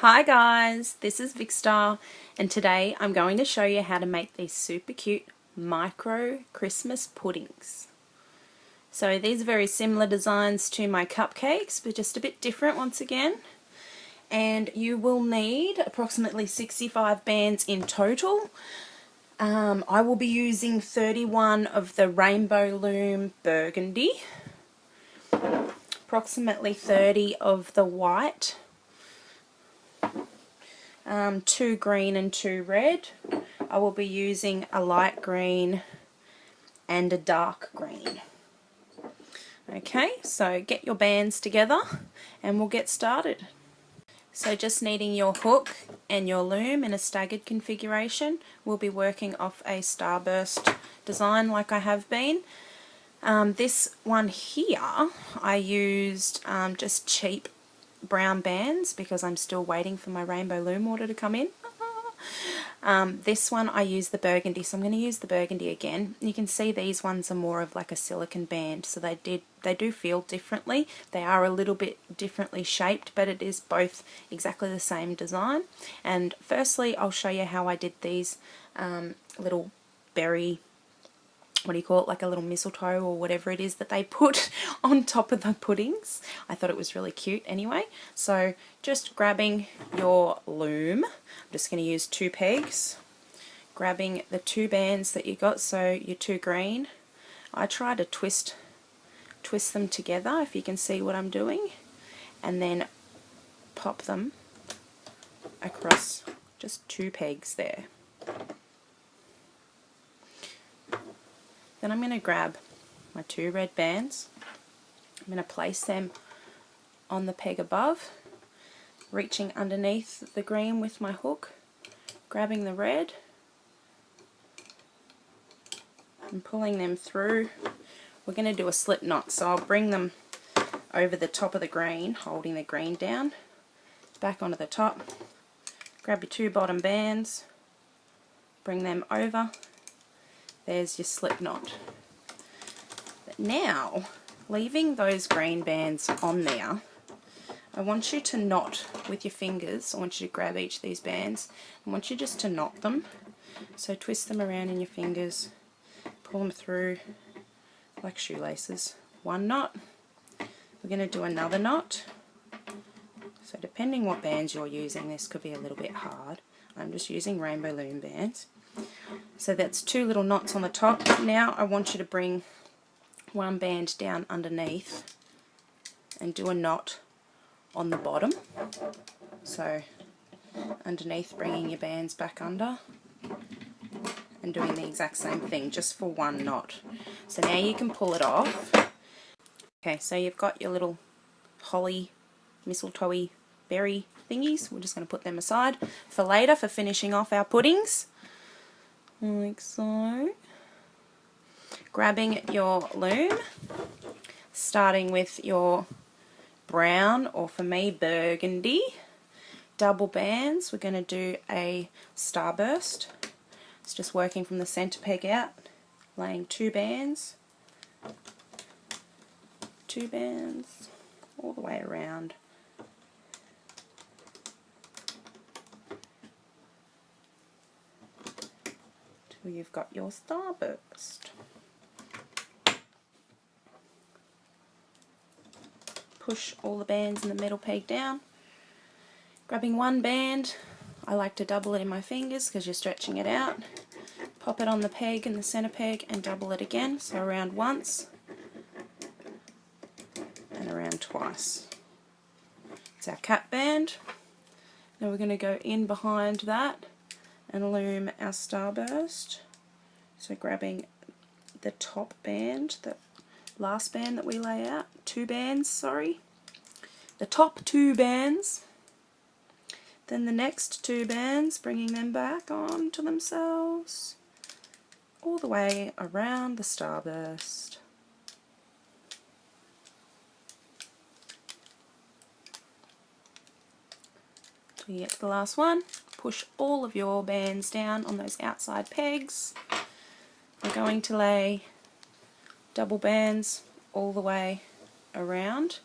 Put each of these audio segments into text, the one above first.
Hi guys, this is Vixxstarr and today I'm going to show you how to make these super cute micro Christmas puddings. So these are very similar designs to my cupcakes but just a bit different once again. And you will need approximately 65 bands in total. I will be using 31 of the Rainbow Loom Burgundy, approximately 30 of the white, 2 green and 2 red. I will be using a light green and a dark green. Okay, so get your bands together and we'll get started. So just needing your hook and your loom in a staggered configuration. We'll be working off a starburst design like I have been. This one here I used just cheap brown bands because I'm still waiting for my Rainbow Loom order to come in. This one I use the burgundy, so I'm going to use the burgundy again. You can see these ones are more of like a silicone band, so they do feel differently. They are a little bit differently shaped, but it is both exactly the same design. And firstly I'll show you how I did these little berry, what do you call it, like a little mistletoe or whatever it is that they put on top of the puddings. I thought it was really cute anyway. So just grabbing your loom, I'm just going to use 2 pegs, grabbing the 2 bands that you got, so your 2 green. I try to twist them together if you can see what I'm doing, and then pop them across just 2 pegs there. Then I'm going to grab my 2 red bands. I'm going to place them on the peg above, reaching underneath the green with my hook, grabbing the red and pulling them through. We're going to do a slip knot, so I'll bring them over the top of the green, holding the green down, back onto the top, grab your 2 bottom bands, bring them over. There's your slip knot. But now, leaving those green bands on there, I want you to knot with your fingers. I want you to grab each of these bands. I want you just to knot them. So twist them around in your fingers, pull them through like shoelaces. 1 knot. We're going to do another knot. So depending what bands you're using, this could be a little bit hard. I'm just using Rainbow Loom bands. So that's 2 little knots on the top. Now I want you to bring 1 band down underneath and do a knot on the bottom. So underneath, bringing your bands back under and doing the exact same thing just for 1 knot. So now you can pull it off. Okay, so you've got your little holly, mistletoe berry thingies. We're just going to put them aside for later for finishing off our puddings. Like so. Grabbing your loom, starting with your brown, or for me burgundy, double bands. We're going to do a starburst. It's just working from the center peg out, laying 2 bands, 2 bands all the way around. Till you've got your starburst. Push all the bands in the middle peg down. Grabbing 1 band, I like to double it in my fingers because you're stretching it out. Pop it on the peg in the center peg and double it again, so around once and around twice. It's our cap band. Now we're going to go in behind that and loom our starburst. So grabbing the top band, the last band that we lay out, 2 bands, sorry, the top 2 bands, then the next 2 bands, bringing them back onto themselves all the way around the starburst. Till you get to the last one. Push all of your bands down on those outside pegs. We're going to lay double bands all the way around,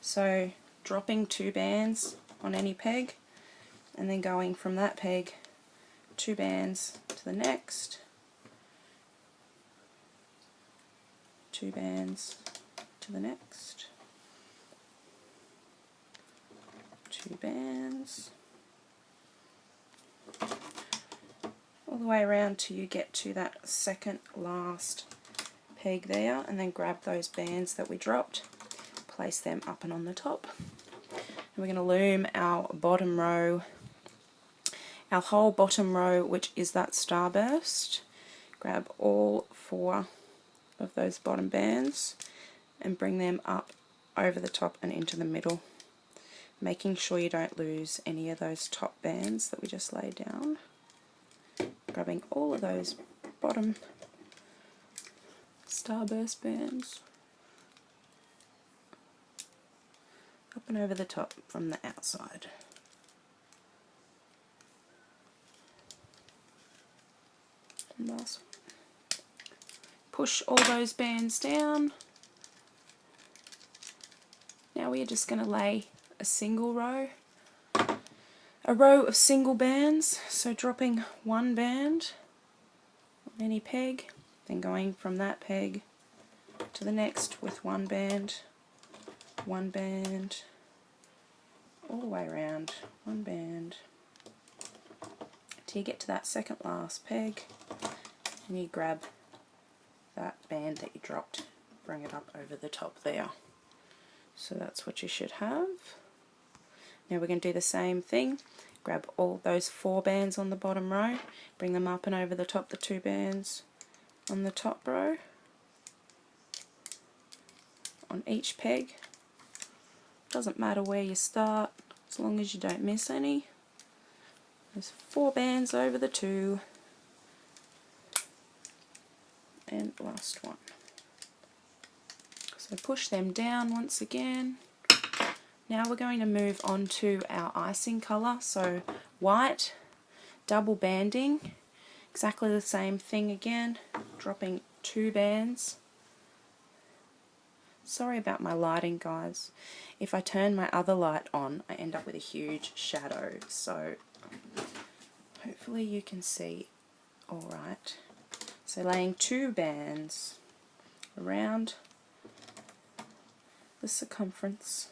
so dropping 2 bands on any peg, and then going from that peg 2 bands to the next, 2 bands to the next, 2 bands, all the way around till you get to that second last peg there, and then grab those bands that we dropped, place them up and on the top. And we're going to loom our bottom row, our whole bottom row, which is that starburst. Grab all 4 of those bottom bands and bring them up over the top and into the middle, making sure you don't lose any of those top bands that we just laid down. Grabbing all of those bottom starburst bands up and over the top from the outside. And last one. Push all those bands down. Now we are just going to lay a single row, a row of single bands, so dropping 1 band on any peg, then going from that peg to the next with 1 band, 1 band, all the way around, 1 band, till you get to that second last peg, and you grab that band that you dropped, bring it up over the top there. So that's what you should have. Now we're going to do the same thing. Grab all those 4 bands on the bottom row, bring them up and over the top, the 2 bands on the top row, on each peg. Doesn't matter where you start, as long as you don't miss any. There's 4 bands over the 2, and last one. So push them down once again. Now we're going to move on to our icing colour, so white, double banding, exactly the same thing again, dropping 2 bands. Sorry about my lighting, guys. If I turn my other light on, I end up with a huge shadow, so hopefully you can see alright. So laying 2 bands around the circumference.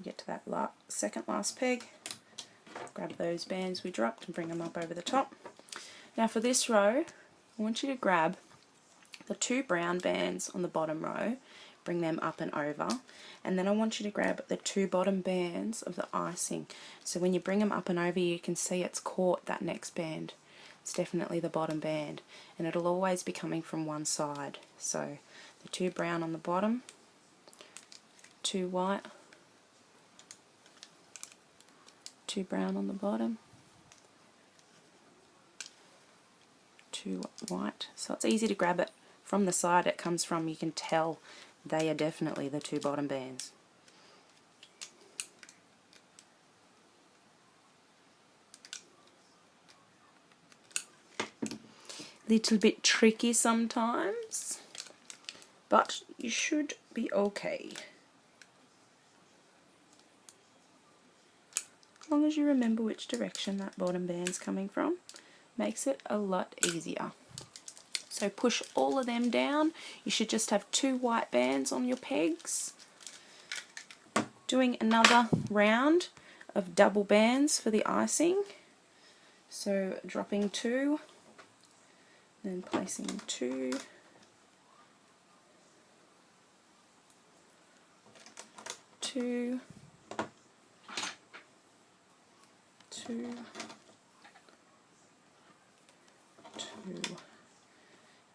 Get to that second last peg, grab those bands we dropped and bring them up over the top. Now for this row, I want you to grab the 2 brown bands on the bottom row, bring them up and over, and then I want you to grab the 2 bottom bands of the icing. So when you bring them up and over, you can see it's caught that next band. It's definitely the bottom band, and it'll always be coming from one side. So the 2 brown on the bottom, 2 white, 2 brown on the bottom, 2 white. So it's easy to grab it from the side it comes from. You can tell they are definitely the 2 bottom bands. Little bit tricky sometimes, but you should be okay. As long as you remember which direction that bottom band's coming from, makes it a lot easier. So push all of them down. You should just have 2 white bands on your pegs. Doing another round of double bands for the icing. So dropping 2, then placing 2, 2, 2, 2.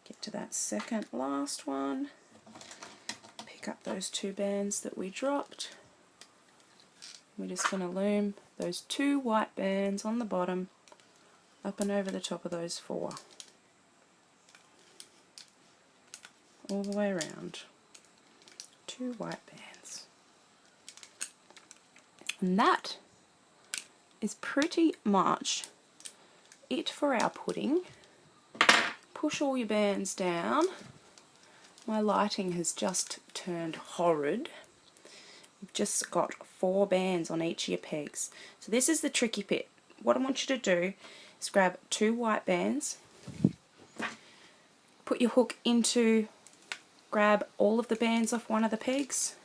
Get to that second last one. Pick up those 2 bands that we dropped. We're just going to loom those 2 white bands on the bottom up and over the top of those 4. All the way around. 2 white bands. And that is pretty much it for our pudding. Push all your bands down. My lighting has just turned horrid. just got 4 bands on each of your pegs. So this is the tricky bit. What I want you to do is grab 2 white bands, put your hook into, grab all of the bands off one of the pegs,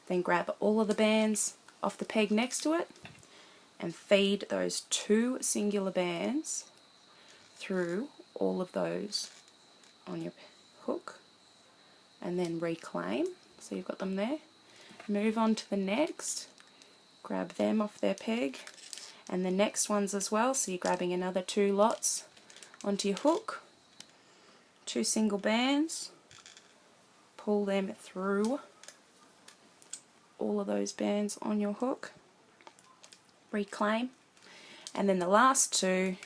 then grab all of the bands off the peg next to it, and feed those 2 singular bands through all of those on your hook, and then reclaim. So you've got them there. Move on to the next, grab them off their peg, and the next ones as well. So you're grabbing another 2 lots onto your hook, 2 single bands, pull them through all of those bands on your hook, reclaim, and then the last 2,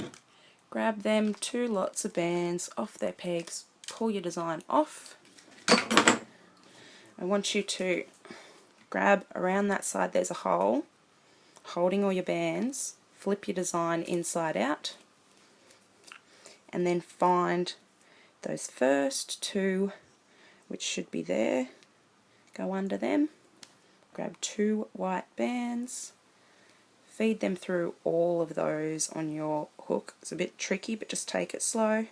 grab them 2 lots of bands off their pegs, pull your design off. I want you to grab around that side, there's a hole, holding all your bands, flip your design inside out, and then find those first 2 which should be there, go under them, grab 2 white bands, feed them through all of those on your hook. It's a bit tricky, but just take it slow. You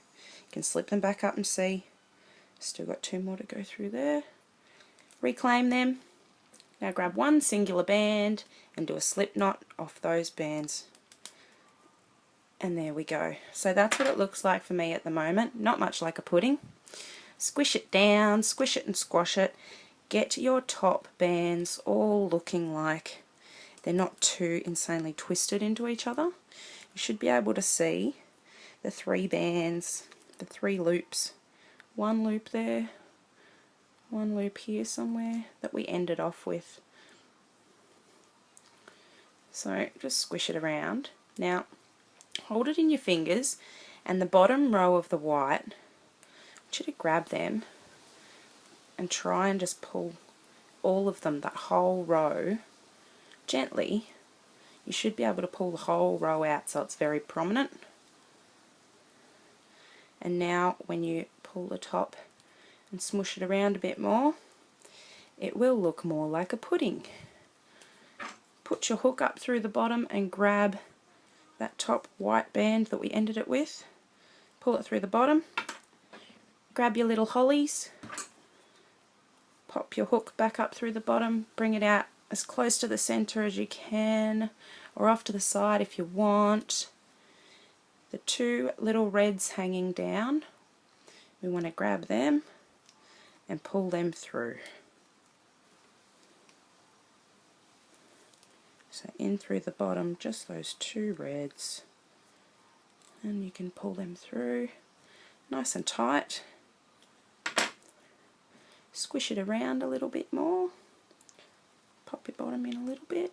can slip them back up and see. Still got 2 more to go through there. Reclaim them. Now grab 1 singular band and do a slip knot off those bands. And there we go. So that's what it looks like for me at the moment. Not much like a pudding. Squish it down, squish it and squash it. Get your top bands all looking like they're not too insanely twisted into each other. You should be able to see the 3 bands, the 3 loops. 1 loop there, 1 loop here somewhere that we ended off with. So just squish it around. Now hold it in your fingers, and the bottom row of the white, I want you to grab them and try and just pull all of them, that whole row, gently. You should be able to pull the whole row out so it's very prominent. And now when you pull the top and smush it around a bit more, it will look more like a pudding. Put your hook up through the bottom and grab that top white band that we ended it with, pull it through the bottom, grab your little hollies, pop your hook back up through the bottom, bring it out as close to the center as you can, or off to the side if you want. The 2 little reds hanging down, we want to grab them and pull them through. So in through the bottom, just those 2 reds, and you can pull them through nice and tight. Squish it around a little bit more, pop your bottom in a little bit,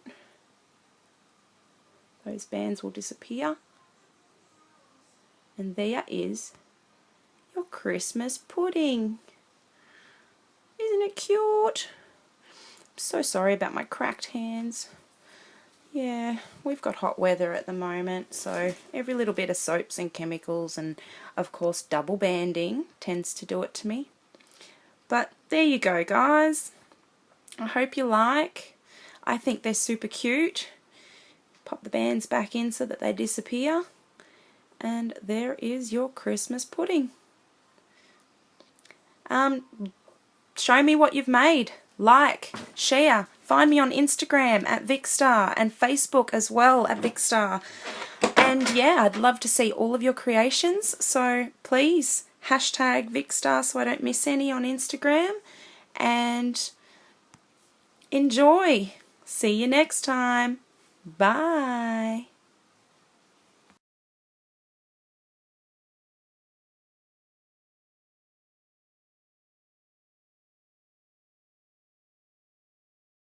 those bands will disappear, and there is your Christmas pudding. Isn't it cute? I'm so sorry about my cracked hands. Yeah, we've got hot weather at the moment, so every little bit of soaps and chemicals and of course double banding tends to do it to me. But there you go, guys. I hope you like. I think they're super cute. Pop the bands back in so that they disappear. And there is your Christmas pudding. Show me what you've made. Like, share. Find me on Instagram at Vixxstarr and Facebook as well at Vixxstarr. And yeah, I'd love to see all of your creations. So please hashtag Vixxstarr so I don't miss any on Instagram. And enjoy. See you next time. Bye.